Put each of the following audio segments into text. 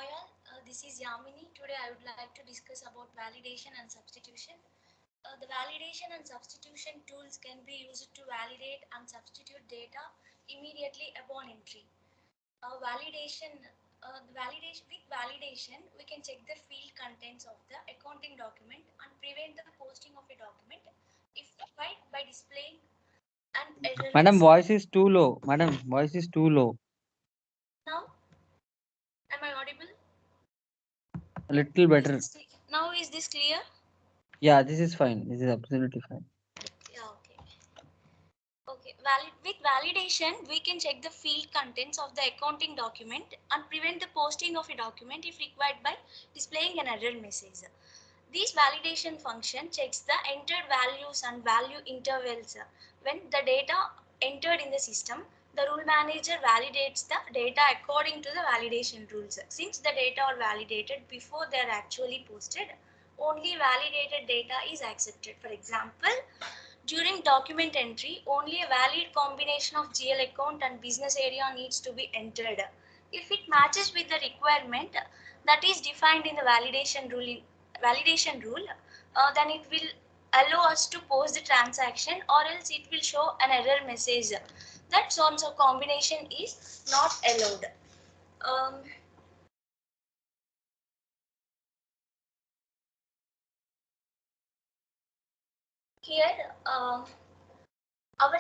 Hi all, this is Yamini. Today I would like to discuss about validation and substitution. The validation and substitution tools can be used to validate and substitute data immediately upon entry. Validation, with validation, we can check the field contents of the accounting document and prevent the posting of a document if required by displaying an error Madam, message. voice is too low. Madam, voice is too low. Now, am I audible? A little better. Now is this clear? Yeah, this is fine. This is absolutely fine. Yeah, okay. Okay, with validation, we can check the field contents of the accounting document and prevent the posting of a document if required by displaying an error message. This validation function checks the entered values and value intervals. When the data entered in the system, the rule manager validates the data according to the validation rules. Since the data are validated before they are actually posted, only validated data is accepted. For example, during document entry, only a valid combination of GL account and business area needs to be entered. If it matches with the requirement that is defined in the validation rule, then it will allow us to post the transaction, or else it will show an error message that so and so combination is not allowed. Um, Here, our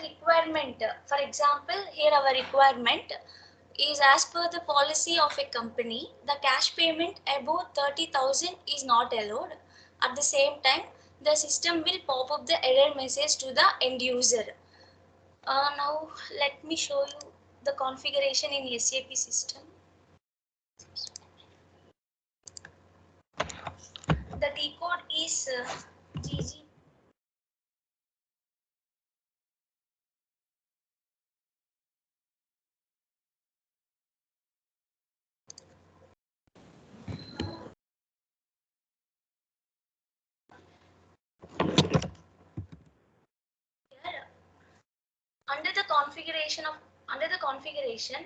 requirement, for example, here our requirement is as per the policy of a company, the cash payment above 30,000 is not allowed. At the same time, the system will pop up the error message to the end user. Now, let me show you the configuration in SAP system. The T code is GG. Under the configuration,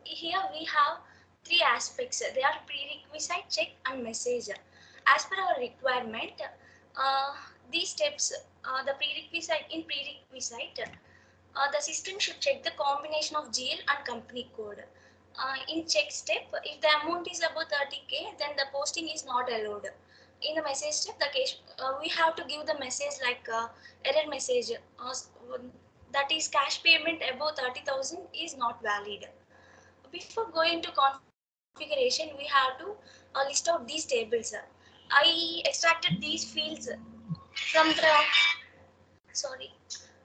here we have three aspects. They are prerequisite, check, and message. As per our requirement, uh, these steps, the prerequisite, the system should check the combination of GL and company code. In check step, if the amount is above 30K, then the posting is not allowed. In the message step, we have to give the message like error message, that is cash payment above 30,000 is not valid. Before going to configuration, we have to list out these tables. I extracted these fields from the sorry.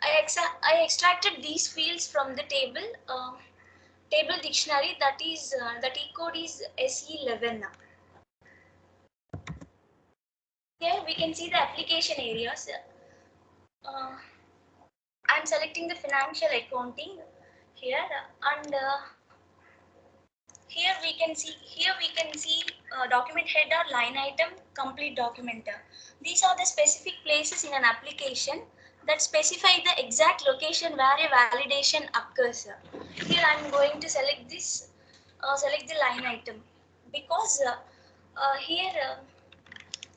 I extracted these fields from the table dictionary, that is the T code is SE11. Here we can see the application areas. Uh, I'm selecting the financial accounting here, and here we can see document header, line item, complete document. These are the specific places in an application that specify the exact location where a validation occurs. Here I'm going to select this, select the line item, because here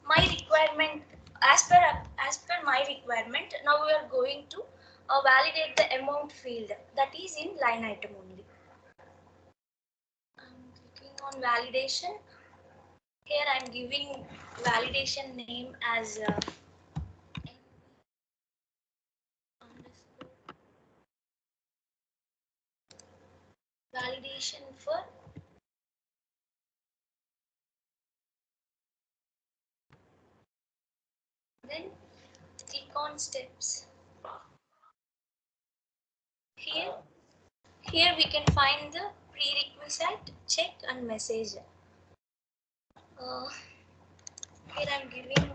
my requirement, as per my requirement, now we are going to validate the amount field that is in line item only. I'm clicking on validation. Here I'm giving validation name as validation for then click on steps. Here, here we can find the prerequisite, check, and message. Here I'm giving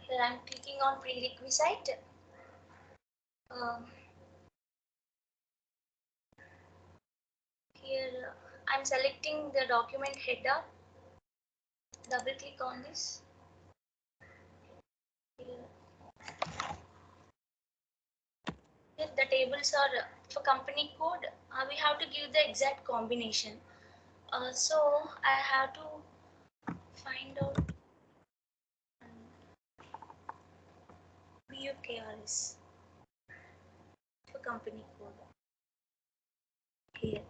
here I'm clicking on prerequisite. Here I'm selecting the document header. Double click on this. If the tables are for company code, we have to give the exact combination. So I have to find out kHADAR'S for company code. Here,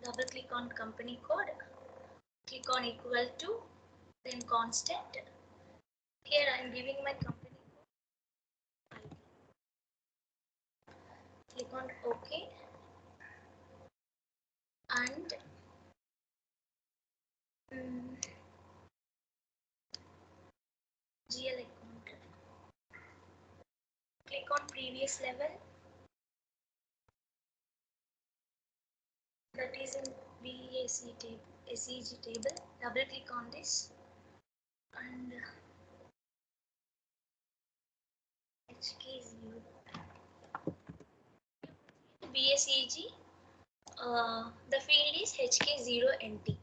double click on company code, click on equal to, then constant. Here I am giving my company code. Click on OK and GL account. Click on previous level, that is in SEG table. Double click on this and HK0 BSEG. The field is HK0NT.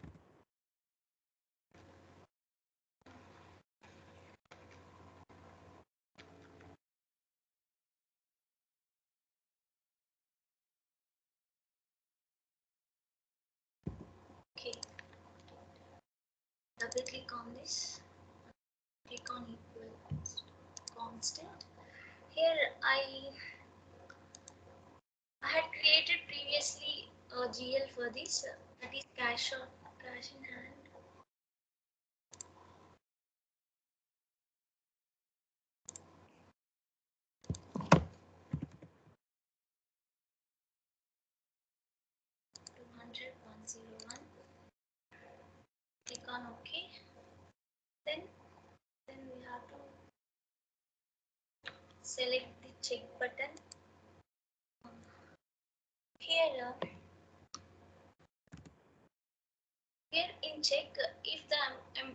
Okay. Double click on this. Click on equal constant. Here I had created previously a GL for this. That is cash in hand. Click on OK. Then we have to select the check button. Here in check, if the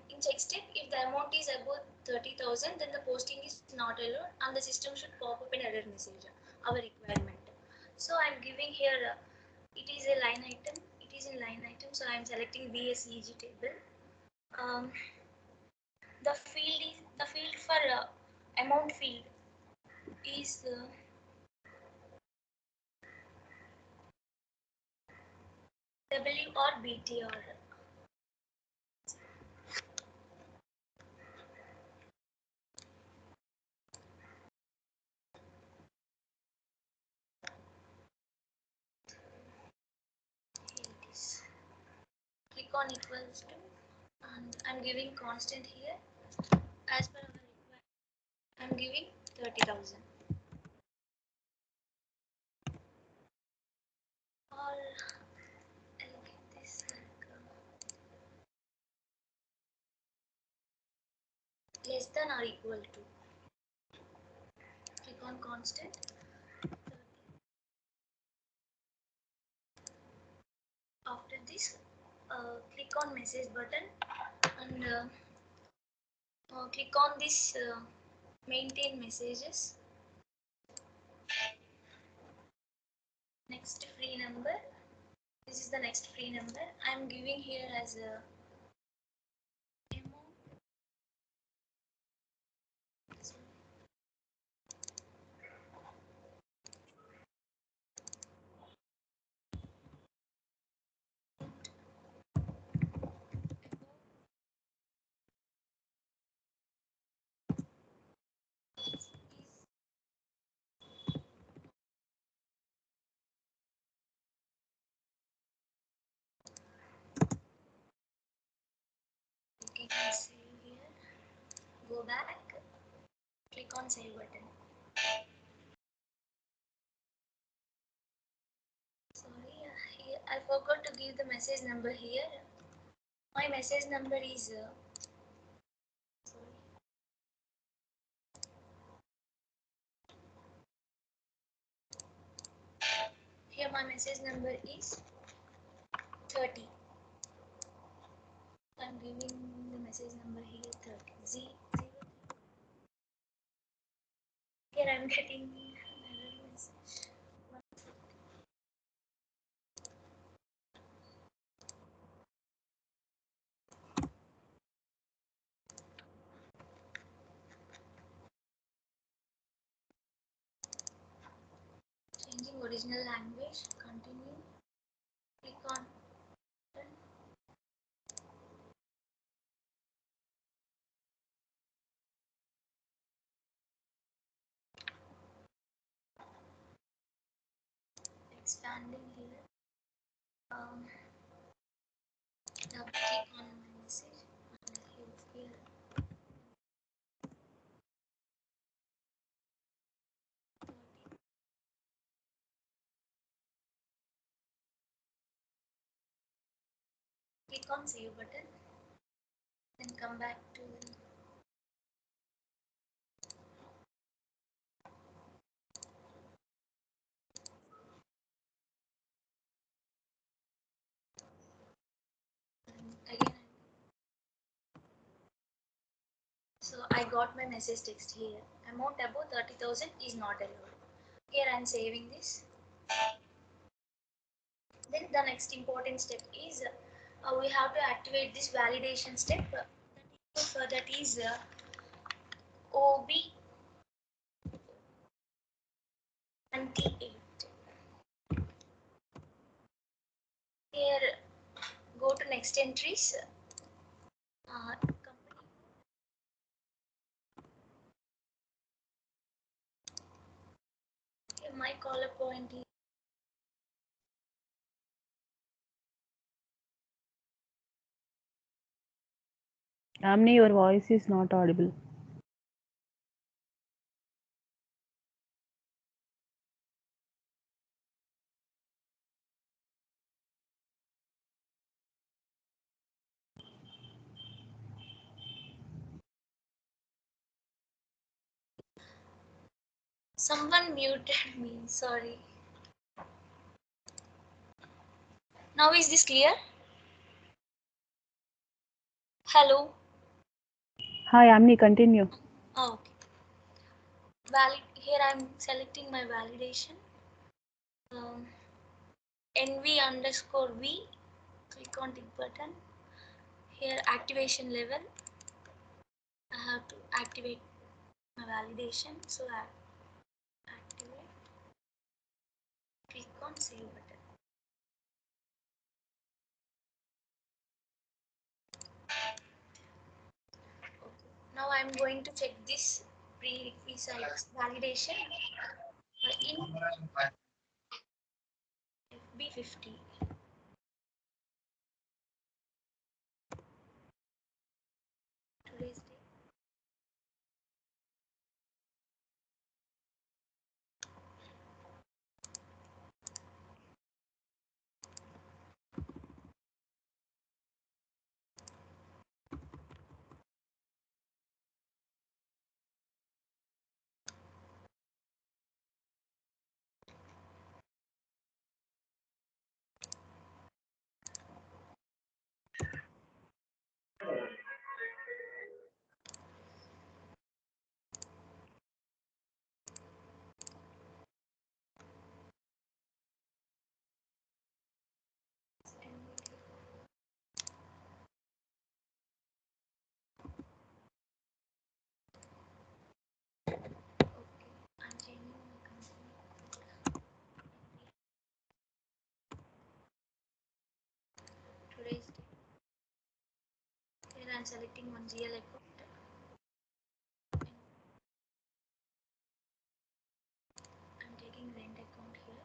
in check step, if the amount is above 30,000, then the posting is not allowed, and the system should pop up an error message. Our requirement. So I'm giving here. It is a line item. It is in line item. So I'm selecting BSEG table. The field for amount field is W or BTR. Here it is. Click on equals to, and I'm giving constant here. As per our requirement, I'm giving 30,000. Or I'll get this like less than or equal to. Click on constant. 30. After this, click on message button and click on this maintain messages. Next free number. This is the next free number. I'm giving here as a amount. You can save here. Go back. Click on save button. Sorry, here I forgot to give the message number here. My message number is sorry. Here my message number is 30. I'm giving the message number here 30. Z0. Here I'm getting an error message. Changing original language. Continue. Click on done. Expanding here. Now click on my message and here. Click on save button. Then come back to again. So I got my message text here. Amount above 30,000 is not allowed. Here I am saving this. Then the next important step is we have to activate this validation step. That is OB 28. Here go to next entries. Company. Here my caller point is Amni, your voice is not audible. someone muted me. Sorry. Now is this clear? Hello. Hi, Amni, continue. Oh, okay. Valid. Here I'm selecting my validation. NV underscore V. Click on tick button. Here activation level. I have to activate my validation. So I activate. Click on save button. Okay. Now I'm going to check this prerequisite validation in FB50. Today's date. Okay, I'm changing my company. Today's date. Here I'm selecting one GL account. I'm taking rent account here.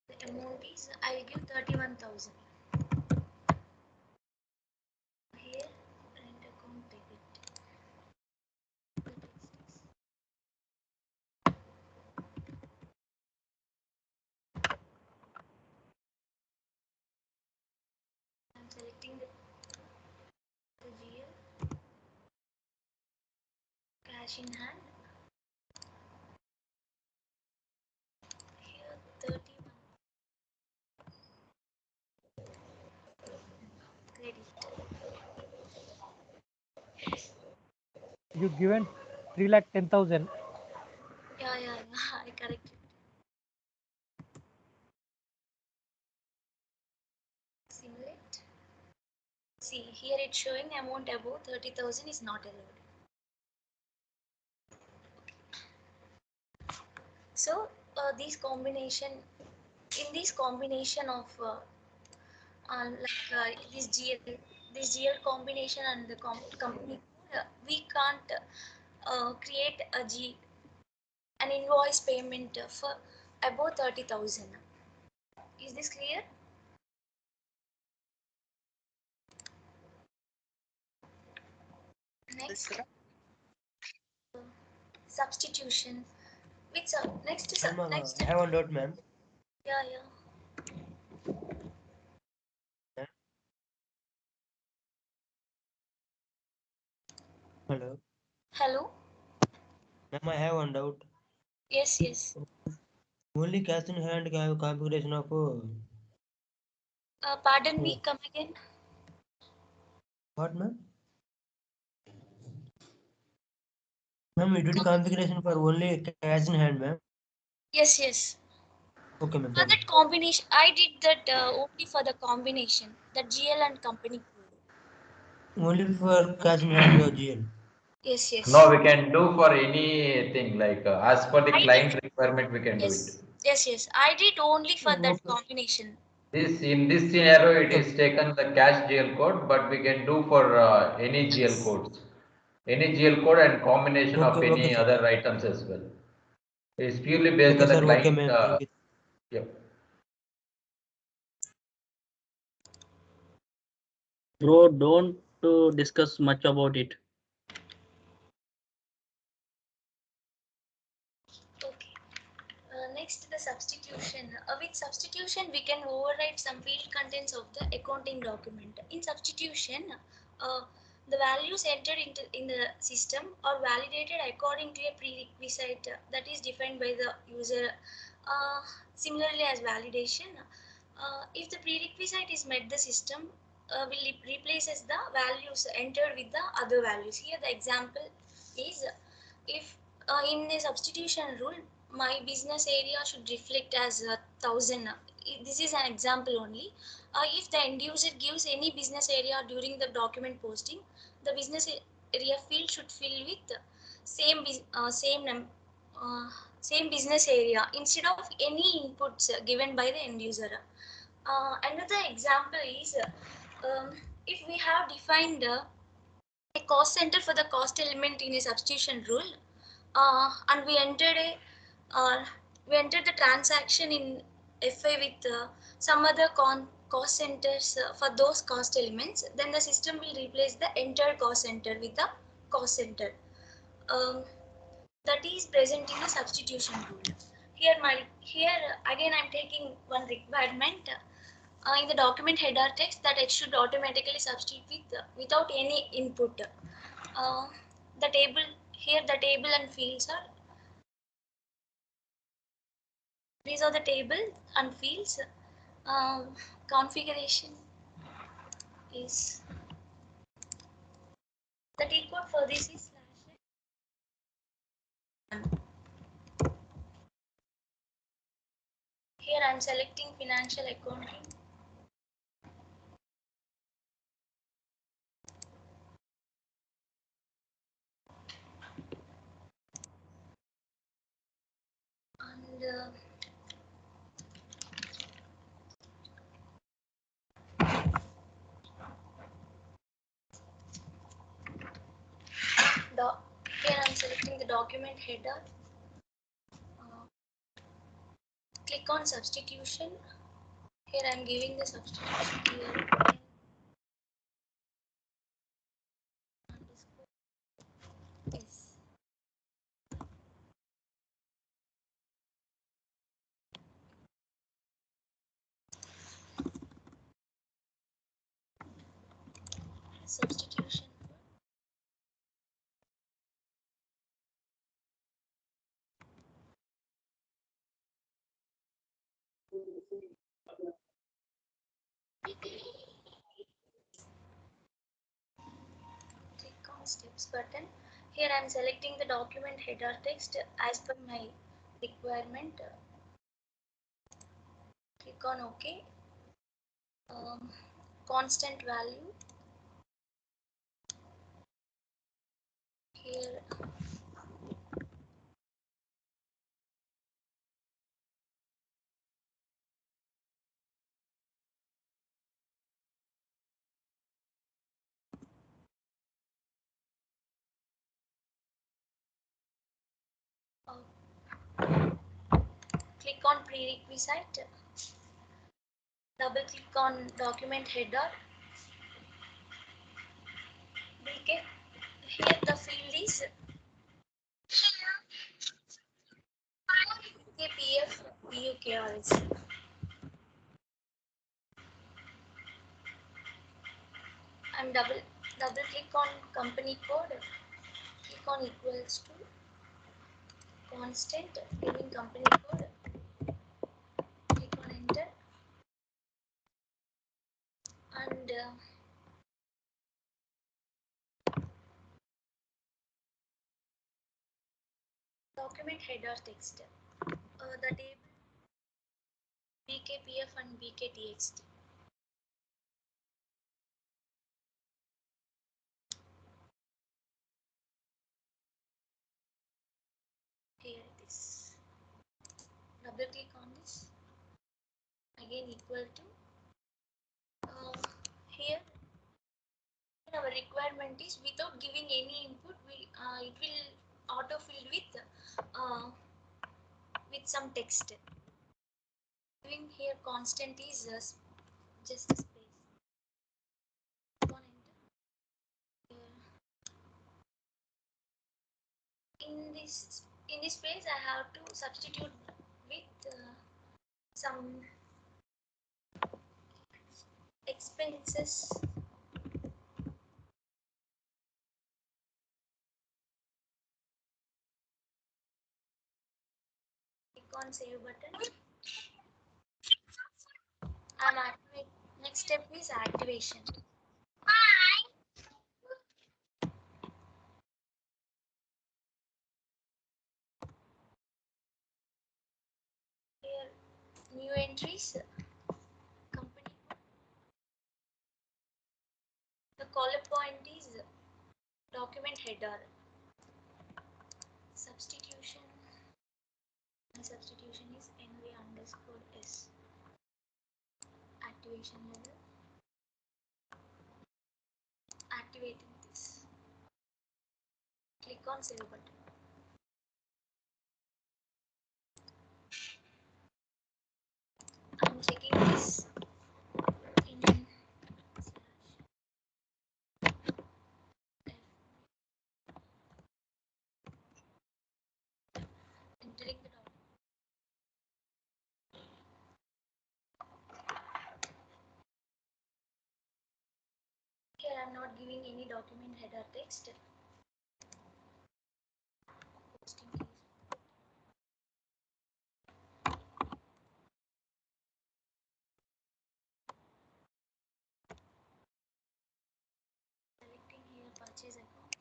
The amount is I give 31,000. Here rent account debit. The text is I'm selecting the GL cash in hand. Here 31 credit. You given 3,10,000. Yeah, I corrected. Simulate. See here it's showing amount above 30,000 is not allowed. So these combination in this combination of this GL combination and the company code, we can't create an invoice payment for above 30,000. Is this clear? Next, substitution. Which next? Next. I have one doubt, ma'am. Yeah. Hello. Hello. Ma'am, I have one doubt. Yes. Only cash in hand configuration of. Pardon me. Come again. What, ma'am? Ma'am, we did configuration for only cash in hand, ma'am. Yes. Okay, ma'am. For that combination, I did that only for the combination, the GL and company code. Only for cash in hand your GL. Yes. No, we can do for anything like as per the I client did. requirement, we can do it. Yes. I did only for that Okay. combination. In this scenario, it Okay. is taken the cache GL code, but we can do for any GL codes, any GL code and combination of Okay, any sir. other items as well. It is purely based Okay, on the sir. Okay, client. ma'am. Thank you. Yep. Bro, don't discuss much about it. Okay. Next, the substitution. With substitution, we can override some field contents of the accounting document. In substitution, uh, the values entered in the system are validated according to a prerequisite that is defined by the user. Similarly, as validation, if the prerequisite is met, the system will replaces the values entered with the other values. Here, the example is if in the substitution rule, my business area should reflect as 1,000. This is an example only. If the end user gives any business area during the document posting, the business area field should fill with same uh, same business area instead of any inputs given by the end user. Another example is if we have defined a cost center for the cost element in a substitution rule, and we entered the transaction in FI with some other cost centers for those cost elements, then the system will replace the entered cost center with the cost center. That is present in the substitution rule. Here again I'm taking one requirement in the document header text that it should automatically substitute without any input. Uh, the table here, the table and fields are, these are the table and fields. Configuration is, the T code for this is /. Here I'm selecting financial accounting. And here I'm selecting the document header. Click on substitution. Here I'm giving the substitution here. Yes. Substitution. Click on steps button. Here I am selecting the document header text as per my requirement. Click on OK. Constant value. Here Click on prerequisite. Double click on document header. Okay. Here the field is PF BUKRS. And double click on company code. Click on equals to constant, giving company code. Click on enter. And document header text. The table BKPF and BKTXT. Here it is. Double click on this. Again equal to. Here our requirement is without giving any input, it will autofill with some text. Giving here constant is just a space. On enter. In this space, I have to substitute with some expenses. Click on save button. And activate. Next step is activation. Here, new entries. Company. The column point is document header. Substitution. My substitution is NV_S. Activation level. Activating this. Click on save button. I'm checking this in entering the document. Here I'm not giving any document header text. Posting is selecting here purchase account.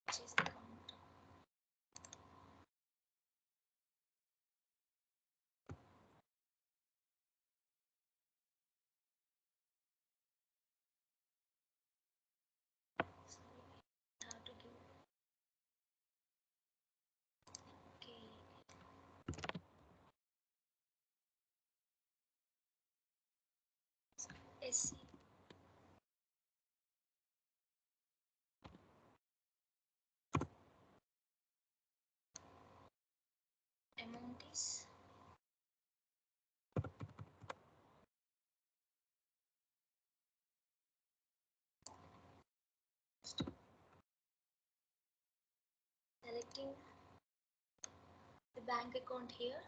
Purchase account. Sorry, I have to give SC amount is selecting the bank account here.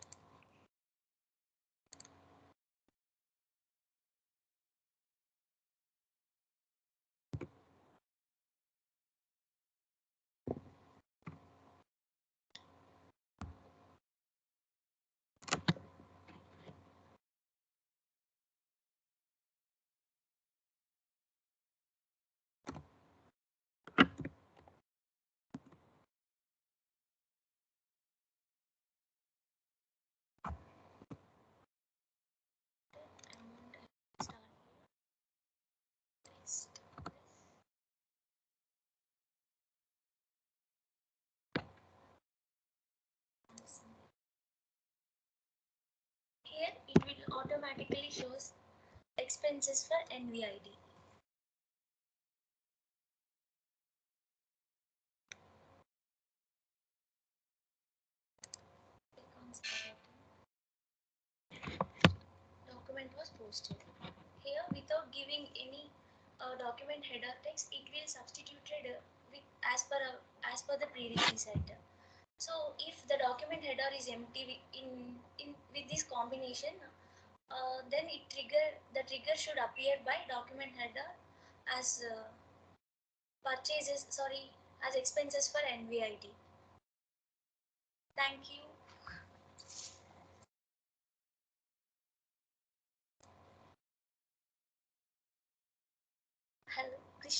Amount start paste. Here it will automatically shows expenses for NVID. Document was posted. Here, without giving any document header text, it will substituted with as per the prerequisite. So, if the document header is empty in with this combination, then the trigger should appear by document header as as expenses for NVID. Thank you.